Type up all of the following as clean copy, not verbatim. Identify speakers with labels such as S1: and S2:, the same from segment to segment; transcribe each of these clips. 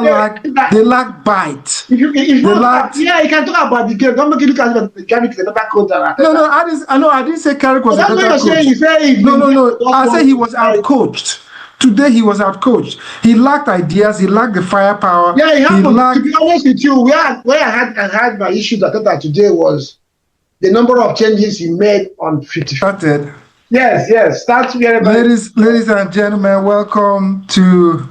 S1: They lack bite.
S2: If you can talk about the game. Don't make it look as if the Carrick is a better coach than Arteta.
S1: No, I didn't say Carrick was a better coach.
S2: That's what you're saying.
S1: No. I said he was outcoached. Today he was outcoached. He lacked ideas. He lacked the firepower.
S2: Yeah, it happened. To be honest with you, where I had my issue that Arteta today was the number of changes he made on 50.
S1: Started.
S2: Yes. Start wherever.
S1: Ladies and gentlemen, welcome to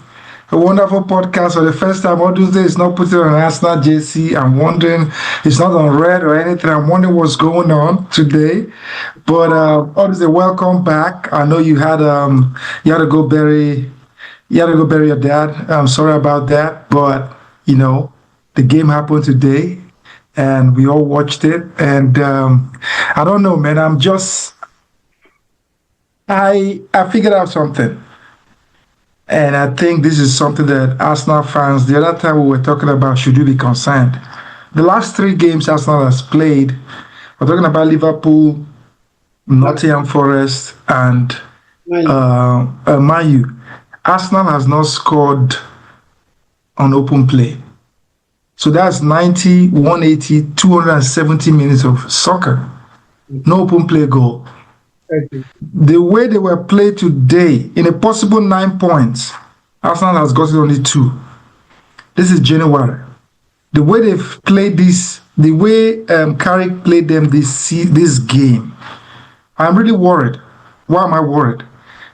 S1: a wonderful podcast for the first time. All those days not putting on Arsenal JC. I'm wondering, it's not on red or anything. I'm wondering what's going on today. But obviously, welcome back. I know you had to go bury your dad. I'm sorry about that, but the game happened today, and we all watched it. And I don't know, man. I figured out something. And I think this is something that Arsenal fans, the other time we were talking about, should you be concerned? The last 3 games Arsenal has played, we're talking about Liverpool, Nottingham Forest, and Man U. Arsenal has not scored on open play. So that's 90, 180, 270 minutes of soccer. No open play goal. The way they were played today, in a possible 9 points, Arsenal has gotten only 2. This is January. The way they've played this, the way Carrick played them this game, I'm really worried. Why am I worried?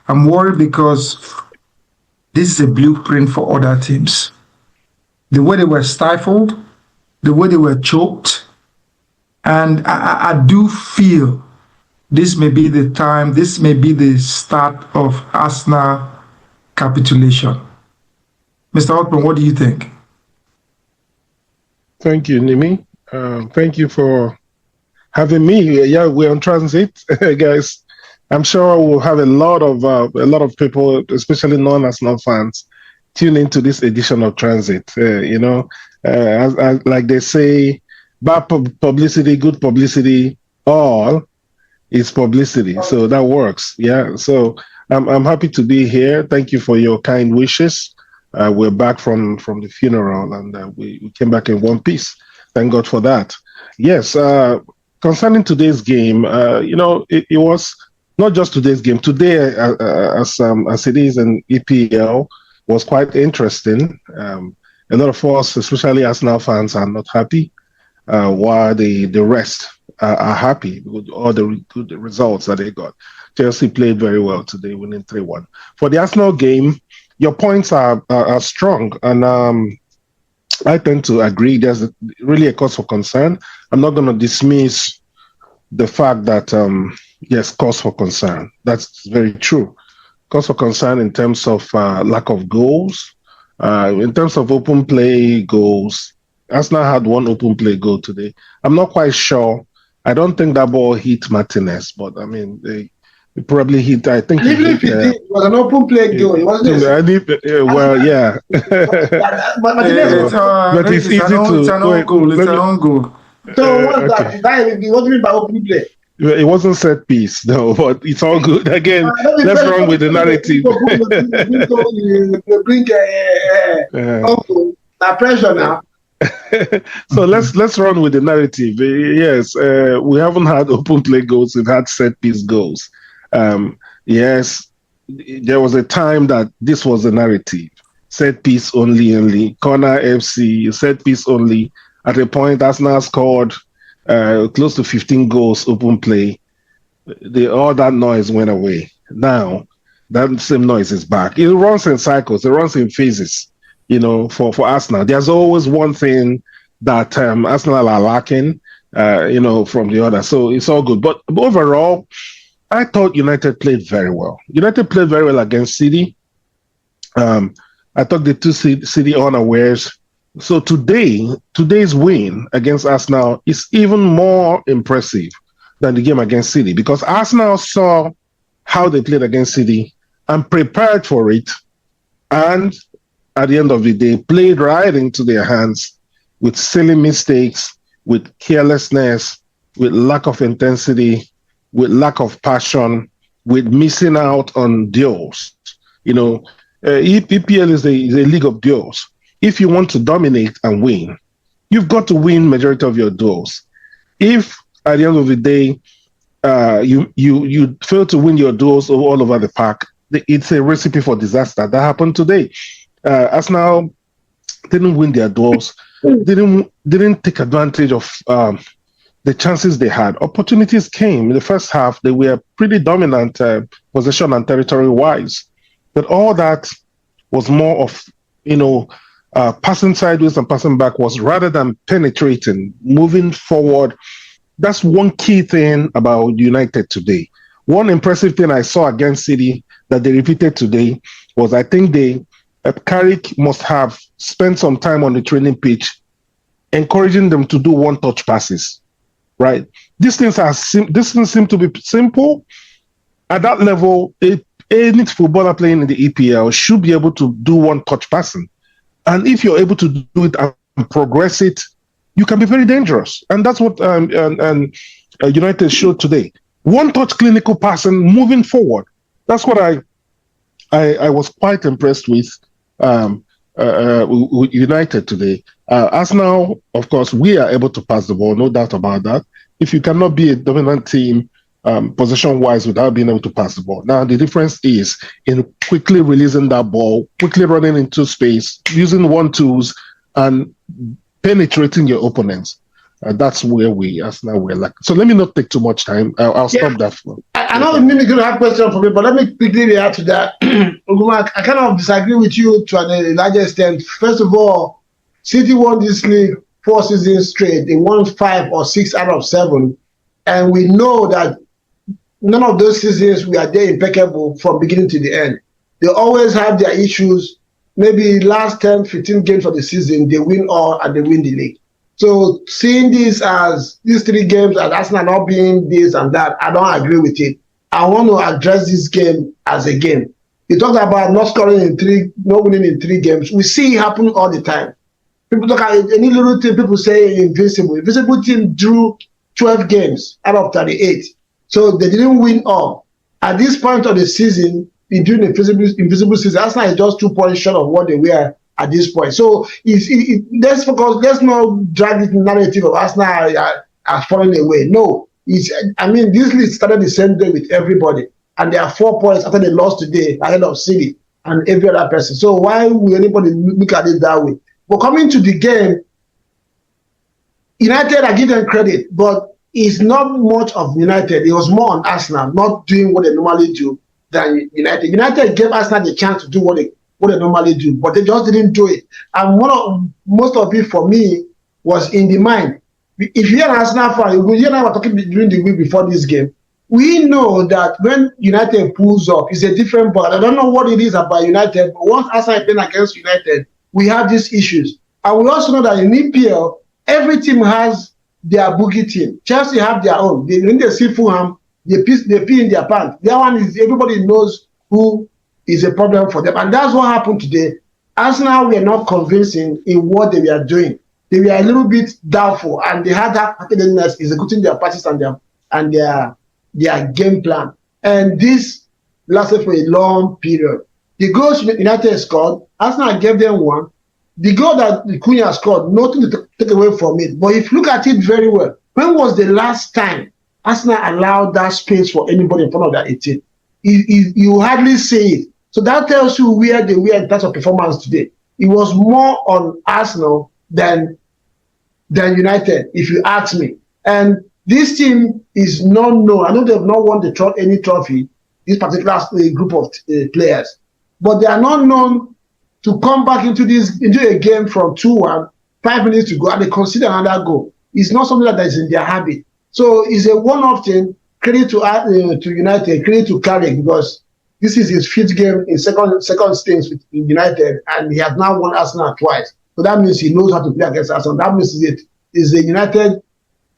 S1: I'm worried because this is a blueprint for other teams. The way they were stifled, the way they were choked, and I do feel this may be the time, this may be the start of Arsenal capitulation. Mr. Altman, what do you think?
S3: Thank you, Nimi. Thank you for having me. Yeah, we're on Tranzeet, guys. I'm sure we'll have a lot of people, especially non-Arsenal fans, tune into this edition of Tranzeet. As like they say, bad publicity, good publicity, all is publicity. So that works. Yeah. So I'm happy to be here. Thank you for your kind wishes. We're back from the funeral, and we came back in one piece. Thank God for that. Yes. Concerning today's game, it was not just today's game. Today, as it is in EPL, was quite interesting. A lot of us, especially Arsenal fans, are not happy, while the rest are happy with all the good results that they got. Chelsea played very well today, winning 3-1. For the Arsenal game, your points are strong, and I tend to agree. There's really a cause for concern. I'm not going to dismiss the fact that, yes, cause for concern. That's very true. Cause for concern in terms of lack of goals, in terms of open play goals. Arsenal had 1 open play goal today. I'm not quite sure. I don't think that ball hit Martinez, but I mean, they probably hit. I think
S2: even if it was an open play goal, it wasn't.
S3: Well, yeah.
S2: But
S3: it's easy to.
S1: It's an own goal. It's an own goal.
S2: So what's that? What do you mean by open play?
S3: It wasn't set piece, no, but it's all good. Again, that's wrong with the narrative.
S2: Bring pressure now.
S3: So let's run with the narrative. Yes, we haven't had open play goals. We've had set piece goals. Yes, there was a time that this was the narrative. Set piece only. Corner FC, set piece only. At a point, Arsenal scored close to 15 goals open play. All that noise went away. Now, that same noise is back. It runs in cycles. It runs in phases. For Arsenal, there's always one thing that Arsenal are lacking, from the other. So it's all good. But overall, I thought United played very well. United played very well against City. I thought the 2 City unawares. So today's win against Arsenal is even more impressive than the game against City, because Arsenal saw how they played against City and prepared for it, and at the end of the day, played right into their hands with silly mistakes, with carelessness, with lack of intensity, with lack of passion, with missing out on duels. EPL is a league of duels. if you want to dominate and win, you've got to win majority of your duels. If at the end of the day you fail to win your duels all over the park, it's a recipe for disaster. That happened today. Arsenal didn't win their duels, didn't take advantage of the chances they had. Opportunities came in the first half. They were pretty dominant possession and territory wise, but all that was more of passing sideways and passing backwards rather than penetrating, moving forward. That's one key thing about United today. One impressive thing I saw against City that they repeated today was, I think Carrick must have spent some time on the training pitch encouraging them to do one-touch passes, right? These things seem to be simple. At that level, any footballer playing in the EPL should be able to do one-touch passing. And if you're able to do it and progress it, you can be very dangerous. And that's what United showed today. One-touch clinical passing, moving forward. That's what I was quite impressed with United today. Arsenal, of course, we are able to pass the ball, no doubt about that. If you cannot be a dominant team possession-wise without being able to pass the ball. Now, the difference is in quickly releasing that ball, quickly running into space, using 1-2s, and penetrating your opponents. That's where Arsenal were lacking. So let me not take too much time. I'll stop that.
S2: I know Mimi going to have a question for me, but let me quickly react to that. I kind of disagree with you to a larger extent. First of all, City won this league 4 seasons straight. They won 5 or 6 out of 7. And we know that none of those seasons we are there impeccable from beginning to the end. They always have their issues. Maybe last 10, 15 games of the season, they win all and they win the league. So seeing this as these 3 games as Arsenal not being this and that, I don't agree with it. I want to address this game as a game. You talked about not winning in 3 games. We see it happen all the time. People talk about any little thing, people say invincible. Invincible team drew 12 games out of 38. So they didn't win all. At this point of the season, during the invisible season, Arsenal is just 2 points short of what they were at this point. So let's focus. Let's not drag this narrative of Arsenal are falling away. No, this league started the same day with everybody, and there are 4 points after they lost today ahead of City and every other person. So why will anybody look at it that way? But coming to the game, United, I give them credit, but it's not much of United. It was more on Arsenal not doing what they normally do than United. United gave Arsenal the chance to do what they normally do, but they just didn't do it. And most of it for me was in the mind. If you're an Arsenal fan, you and I were talking during the week before this game, we know that when United pulls up, it's a different ball. I don't know what it is about United, but once Arsenal is playing against United, we have these issues. And we also know that in EPL, every team has their boogie team. Chelsea have their own. When they see Fulham, they pee in their pants. Their one is everybody knows who is a problem for them. And that's what happened today. Arsenal were not convincing in what they were doing. They were a little bit doubtful, and they had that heartedness executing their passes and their game plan. And this lasted for a long period. The goals United scored, Arsenal gave them 1. The goal that Cunha scored, nothing to take away from it. But if you look at it very well, when was the last time Arsenal allowed that space for anybody in front of that 18? You hardly see it. So that tells you where they were in terms of performance today. It was more on Arsenal than United, if you ask me. And this team is not known. I know they have not won any trophy, this particular group of players, but they are not known to come back into a game from 2-1, 5 minutes to go, and they consider another goal. It's not something that is in their habit. So it's a one-off thing. Credit to United, credit to Carrick, because this is his 5th game in second stints with United, and he has now won Arsenal twice. So that means he knows how to play against Arsenal. That means is a United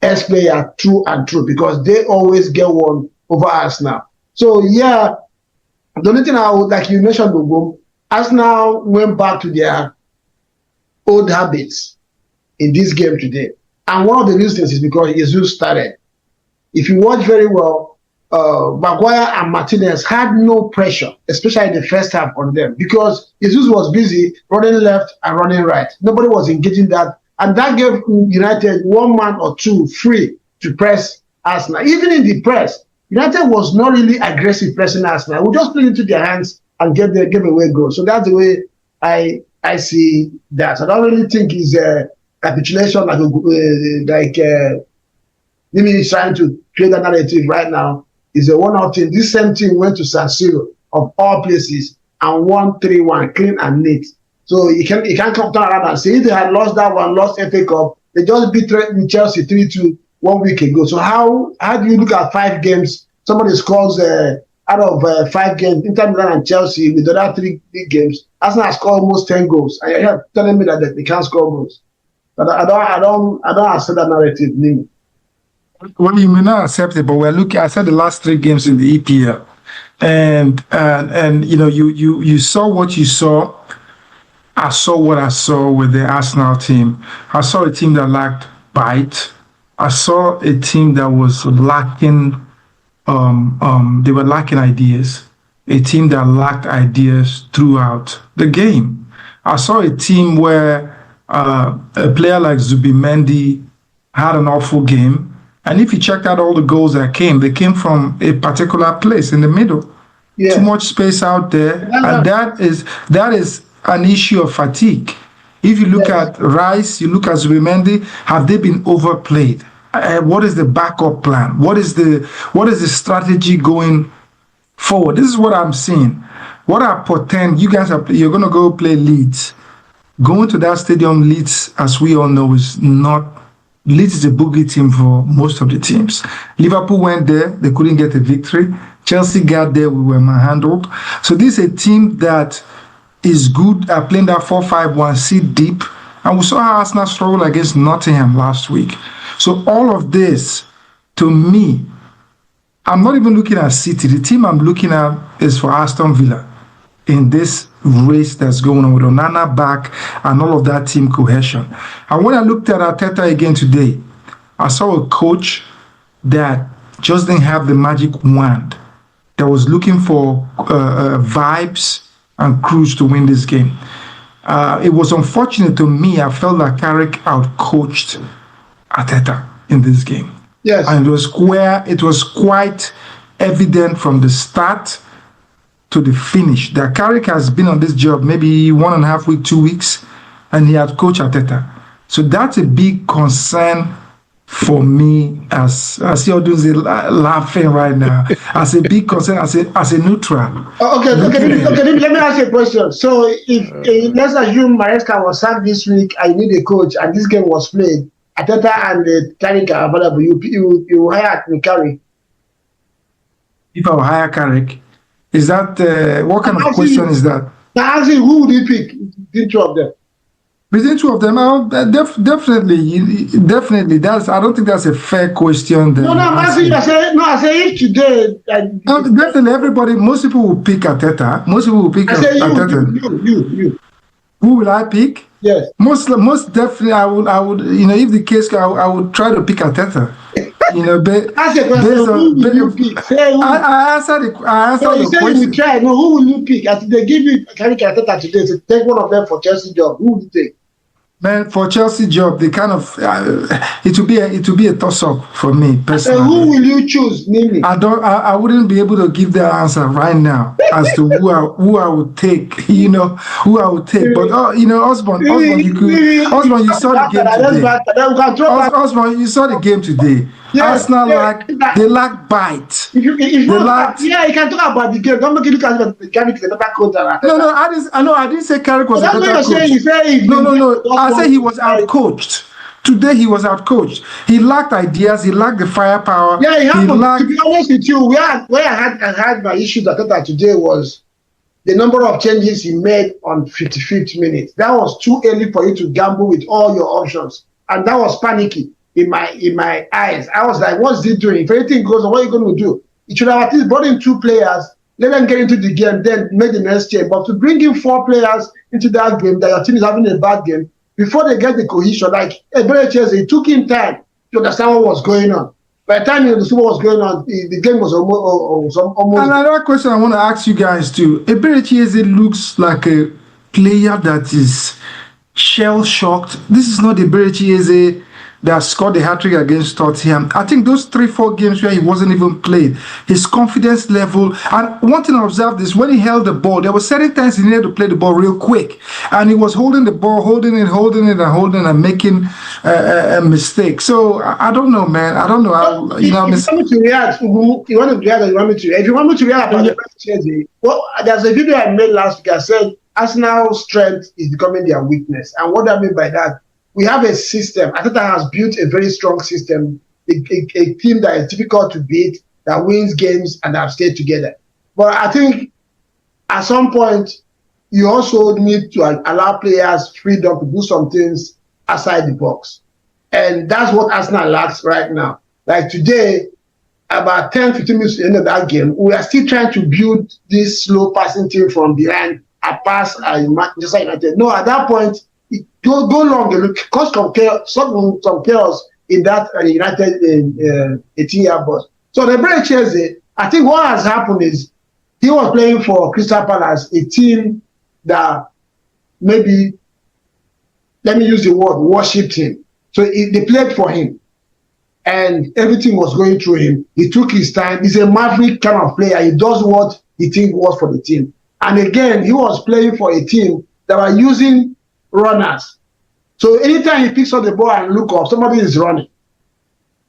S2: ex-player true and true, because they always get one over Arsenal. So yeah, the only thing I would, like you mentioned, Bobo, Arsenal went back to their old habits in this game today. And one of the reasons is because Jesus started. If you watch very well, Maguire and Martinez had no pressure, especially in the first half on them, because Jesus was busy running left and running right. Nobody was engaging that. And that gave United one man or two free to press Arsenal. Even in the press, United was not really aggressive pressing Arsenal. We just put it into their hands and give away goals. So that's the way I see that. I don't really think it's a capitulation like Mimi is trying to create a narrative right now. It's a one-off thing. This same team went to San Siro of all places and won 3-1, clean and neat. So you can't come down around and say if they had lost that one, lost FA Cup, they just beat Chelsea 3-2 1 week ago. So how do you look at 5 games? Somebody scores out of 5 games, Inter Milan and Chelsea with the other 3 big games. Arsenal has scored almost 10 goals, and you're telling me that they can't score goals. But I don't accept that narrative, Nimi.
S1: Well, you may not accept it, but we're looking. I said the last 3 games in the EPL, and you know, you saw what you saw. I saw what I saw with the Arsenal team. I saw a team that lacked bite. I saw a team that was lacking. They were lacking ideas. A team that lacked ideas throughout the game. I saw a team where a player like Zubimendi had an awful game. And if you checked out all the goals that came, they came from a particular place in the middle. Yeah. Too much space out there. And that is an issue of fatigue. If you look at Rice, you look at Zubimendi, have they been overplayed? What is the backup plan? What is the strategy going forward? This is what I'm seeing. What I portend, you're going to go play Leeds. Going to that stadium, Leeds, as we all know, Leeds is a boogie team for most of the teams. Liverpool went there, they couldn't get a victory. Chelsea got there, we were manhandled. So this is a team that is good at playing that 4-5-1, sit deep. And we saw how Arsenal struggled against Nottingham last week. So all of this, to me, I'm not even looking at City. The team I'm looking at is for Aston Villa in this race that's going on with Onana back and all of that team cohesion. And when I looked at Arteta again today, I saw a coach that just didn't have the magic wand, that was looking for vibes and cruise to win this game. It was unfortunate to me. I felt that Carrick outcoached Arteta in this game.
S2: Yes.
S1: And it was quite evident from the start to the finish that Carrick has been on this job maybe 1.5 weeks, 2 weeks, and he had coached Arteta. So that's a big concern for me, as Odunze laughing right now, as a big concern, as a neutral.
S2: Okay, let me ask you a question. So if let's assume Maresca was sacked this week and you need a coach and this game was played, Arteta and Carrick are available, you hire Carrick.
S1: If I hire Carrick, is that what kind of question is that?
S2: Now, asking who would you pick between 2 of them?
S1: Between 2 of them, definitely. I don't think that's a fair question.
S2: No, I'm asking you. I say if today.
S1: Definitely, most people will pick Arteta. Most people will pick Arteta.
S2: You.
S1: Who will I pick?
S2: Yes.
S1: Most definitely, I would. If the case, I would try to pick Arteta.
S2: Ask a question. Who will you pick?
S1: I answered the question.
S2: You try. No, who will you pick? As they give you Carrick Arteta today, so take one of them for Chelsea job. Who will you take?
S1: Man, for Chelsea job, they kind of it will be a toss-up for me personally.
S2: So who will you choose, Nimi?
S1: I wouldn't be able to give that answer right now as to who I would take. Who I would take. But Osborne, you saw the game today. Osborne, you saw the game today. Yes, Arsenal they lack bite.
S2: You can talk about the game. Don't make it look as if Carrick is a better coach than Arteta.
S1: I didn't say Carrick was a better coach.
S2: No.
S1: I said he was outcoached. Today he was outcoached. He lacked ideas. He lacked the firepower.
S2: Yeah, to be honest with you, where I had my issues with Arteta today was the number of changes he made on 55th minute. That was too early for you to gamble with all your options, and that was panicky in my eyes. I was like, what's he doing? If anything goes on, what are you going to do? He should have at least brought in 2 players, let them get into the game, then make the next change. But to bring in 4 players into that game, that your team is having a bad game, before they get the cohesion, like Eberechi, it took him time to understand what was going on. By the time the Super was going on, the game was almost.
S1: Another question I want to ask you guys too. Eberechi looks like a player that is shell shocked. This is not Eberechi that scored the hat trick against Tottenham. I think those 3-4 games where he wasn't even played, his confidence level. And one thing I observed is when he held the ball, there were certain times he needed to play the ball real quick, and he was holding the ball, holding it, and making a mistake. So I don't know, man. I don't know how
S2: you want me to react? You want to react, or you want me to? If you want me to react about Chelsea, well, there's a video I made last week. I said Arsenal's strength is becoming their weakness, and what I mean by that, we have a system. Arteta has built a very strong system, a team that is difficult to beat, that wins games, and that have stayed together. But I think at some point, you also need to allow players freedom to do some things outside the box. And that's what Arsenal lacks right now. Like today, about 10, 15 minutes to the end of that game, we are still trying to build this slow passing team from behind, a pass, Manchester United. No, at that point, go long, it cause some chaos in that United 18-year bus. So the Eberechi, I think what has happened is he was playing for Crystal Palace, a team that maybe, let me use the word, worshipped him. So they played for him, and everything was going through him. He took his time. He's a maverick kind of player. He does what he thinks was for the team. And again, he was playing for a team that were using runners. So anytime he picks up the ball and look up, somebody is running.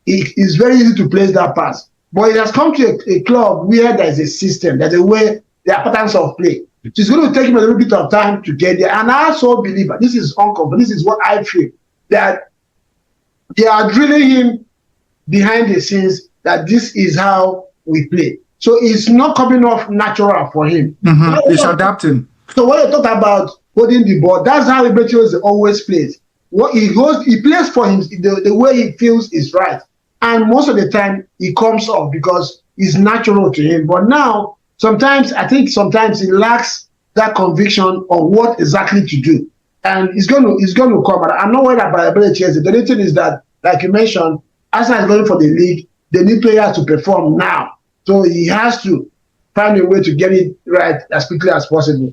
S2: It's very easy to place that pass. But it has come to a club where there is a system, there's a way, there are patterns of play. So it's going to take him a little bit of time to get there. And I also believe, this is uncomfortable, this is what I feel, that they are drilling him behind the scenes that this is how we play. So it's not coming off natural for him.
S1: He's adapting.
S2: So when you talk about holding the ball, that's how Eberechi always plays. What he plays for him the way he feels is right. And most of the time he comes off because it's natural to him. But now, I think sometimes he lacks that conviction on what exactly to do. And it's going to come. I'm not worried about Eberechi. The only thing is that, like you mentioned, Arsenal is going for the league. They need players to perform now. So he has to find a way to get it right as quickly as possible.